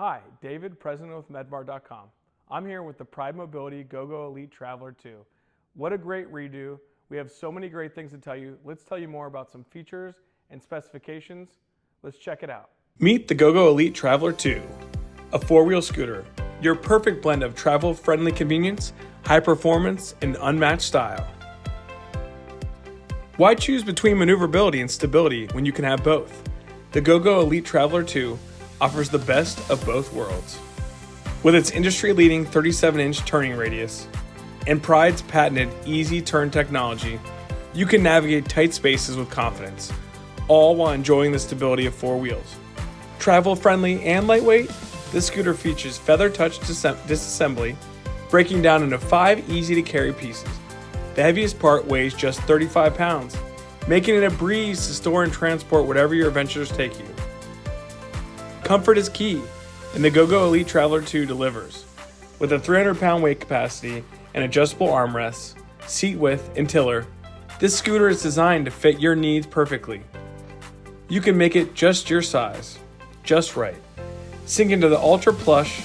Hi, David, president of manueverability.com. I'm here with the Pride Mobility GoGo Elite Traveler 2. What a great redo. We have so many great things to tell you. Let's tell you more about some features and specifications. Let's check it out. Meet the GoGo Elite Traveler 2, a four-wheel scooter. Your perfect blend of travel-friendly convenience, high performance, and unmatched style. Why choose between maneuverability and stability when you can have both? The GoGo Elite Traveler 2 offers the best of both worlds. With its industry-leading 37-inch turning radius and Pride's patented easy turn technology, you can navigate tight spaces with confidence, all while enjoying the stability of four wheels. Travel-friendly and lightweight, this scooter features feather-touch disassembly, breaking down into 5 easy-to-carry pieces. The heaviest part weighs just 35 pounds, making it a breeze to store and transport whatever your adventures take you. Comfort is key, and the GoGo Elite Traveler 2 delivers. With a 300-pound weight capacity and adjustable armrests, seat width, and tiller, this scooter is designed to fit your needs perfectly. You can make it just your size, just right. Sink into the ultra-plush,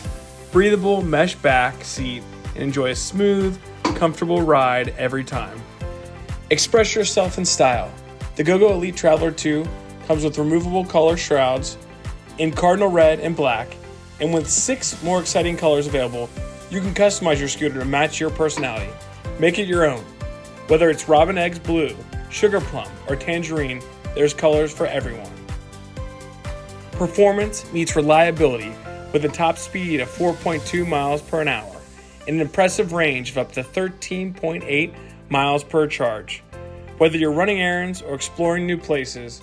breathable mesh back seat and enjoy a smooth, comfortable ride every time. Express yourself in style. The GoGo Elite Traveler 2 comes with removable color shrouds in cardinal red and black, and with 6 more exciting colors available, you can customize your scooter to match your personality. Make it your own. Whether it's robin eggs blue, sugar plum, or tangerine, there's colors for everyone. Performance meets reliability with a top speed of 4.2 miles per hour and an impressive range of up to 13.8 miles per charge. Whether you're running errands or exploring new places,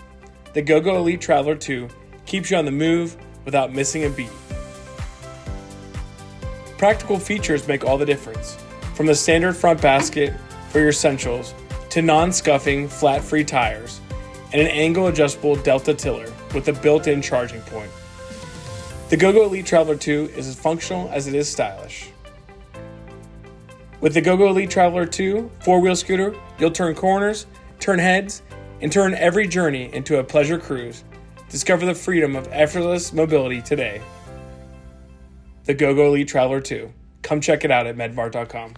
the GoGo Elite Traveler 2 keeps you on the move without missing a beat. Practical features make all the difference, from the standard front basket for your essentials to non-scuffing flat-free tires and an angle-adjustable Delta tiller with a built-in charging point. The GoGo Elite Traveler 2 is as functional as it is stylish. With the GoGo Elite Traveler 2 four-wheel scooter, you'll turn corners, turn heads, and turn every journey into a pleasure cruise. Discover the freedom of effortless mobility today. The GoGo Elite Traveler 2. Come check it out at manueverability.com.